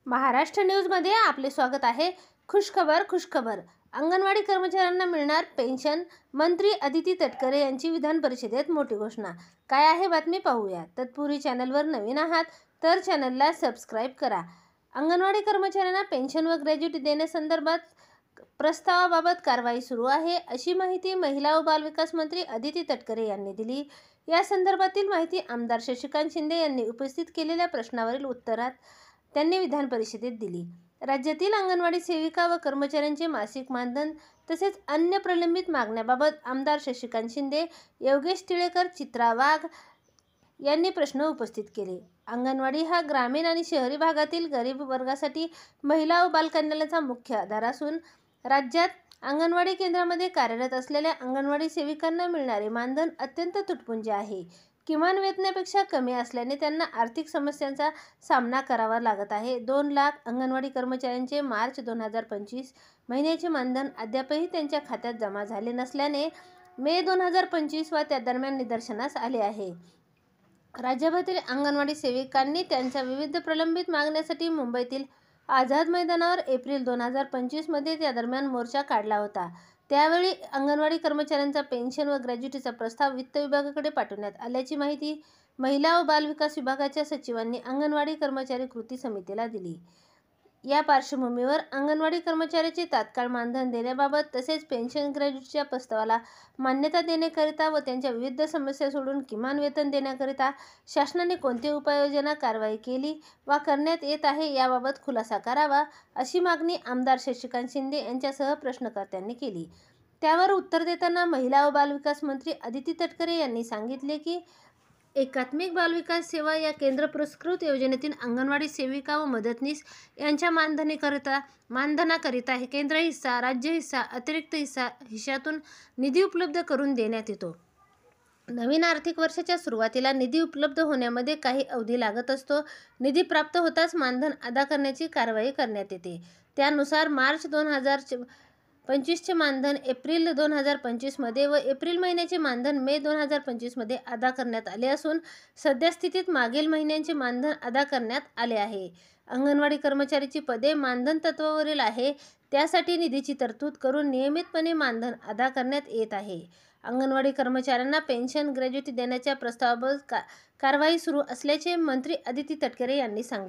महाराष्ट्र न्यूजमध्ये आपले स्वागत आहे। खुशखबर अंगणवाडी कर्मचाऱ्यांना मिळणार पेन्शन। मंत्री अदिती तटकरे यांची विधान परिषदेत मोठी घोषणा। काय आहे बातमी पाहूया। तत्पूर्वी चॅनलवर नवीन आहात तर चॅनलला सबस्क्राइब करा। अंगणवाडी कर्मचाऱ्यांना पेन्शन व ग्रॅज्युटी देण्यासंदर्भात प्रस्तावाबाबत कारवाई सुरू आहे, अशी माहिती महिला व बालविकास मंत्री अदिती तटकरे यांनी दिली। या संदर्भातील माहिती आमदार शशिकांत शिंदे यांनी उपस्थित केलेल्या प्रश्नावरील उत्तरात त्यांनी विधान परिषदेत दिली। राज्यातील अंगणवाडी सेविका व कर्मचाऱ्यांचे मासिक मानधन तसेच अन्य प्रलंबित मागण्याबाबत आमदार शशिकांत शिंदे, योगेश टिळेकर, चित्रा वाघ यांनी प्रश्न उपस्थित केले। अंगणवाडी हा ग्रामीण आणि शहरी भागातील गरीब वर्गासाठी महिला व बालकल्याणाचा मुख्य आधार असून राज्यात अंगणवाडी केंद्रामध्ये कार्यरत असलेल्या अंगणवाडी सेविकांना मिळणारे मानधन अत्यंत तुटपुंजे आहे। किमान वेतनापेक्षा कमी असल्याने त्यांना आर्थिक समस्यांचा सामना करावा लागत आहे। 2 लाख अंगणवाडी कर्मचाऱ्यांचे मार्च 2025 महिन्याचे मानधन अद्यापही त्यांच्या खात्यात जमा झाले नसल्याने मे 2025 वा त्या दरम्यान निदर्शनास आले आहे। राज्यभरातील अंगणवाडी सेविकांनी त्यांच्या विविध प्रलंबित मागण्यासाठी मुंबईतील आझाद मैदानावर एप्रिल 2025 मध्ये त्या दरम्यान मोर्चा काढला होता। त्यावेळी अंगणवाडी कर्मचाऱ्यांचा पेन्शन व ग्रॅज्युटीचा प्रस्ताव वित्त विभागाकडे पाठवण्यात आल्याची माहिती महिला व बालविकास विभागाच्या सचिवांनी अंगणवाडी कर्मचारी कृती समितीला दिली। या पार्श्वभूमीवर अंगणवाडी कर्मचाऱ्याचे तात्काळ मानधन देण्याबाबत तसेच पेन्शन ग्रॅज्युटीच्या प्रस्तावाला मान्यता देण्याकरिता व त्यांच्या विविध समस्या सोडून किमान वेतन देण्याकरिता शासनाने कोणती उपाययोजना कारवाई केली वा करण्यात येत आहे याबाबत खुलासा करावा, अशी मागणी आमदार शशिकांत शिंदे यांच्यासह प्रश्नकर्त्यांनी केली। त्यावर उत्तर देताना महिला व बालविकास मंत्री अदिती तटकरे यांनी सांगितले की एकात्मिक बालविकास सेवा या केंद्र पुरस्कृत योजनेतील अंगणवाडी सेविका व मदतनीस यांच्या मानधनाकरिता हे केंद्र हिस्सा, राज्य हिस्सा, अतिरिक्त हिश्श्यातून निधी उपलब्ध करून देण्यात येतो। नवीन आर्थिक वर्षाच्या सुरुवातीला निधी उपलब्ध होण्यामध्ये काही अवधी लागत असतो। निधी प्राप्त होताच मानधन अदा करण्याची कारवाई करण्यात येते। त्यानुसार मार्च 2025 चे मानधन एप्रिल 2025 मध्ये व एप्रिल महिन्याचे मानधन मे 2025 मध्ये अदा करण्यात आले असून सद्यस्थितीत मागील महिन्यांचे मानधन अदा करण्यात आले आहे। अंगणवाडी कर्मचारीची पदे मानधन तत्त्वावरील आहे, त्यासाठी निधीची तरतूद करून नियमितपणे मानधन अदा करण्यात येत आहे। अंगणवाडी कर्मचाऱ्यांना पेन्शन ग्रॅज्युटी देण्याच्या प्रस्तावाबाबत कारवाई सुरू असल्याचे मंत्री अदिती तटकरे यांनी सांगितले।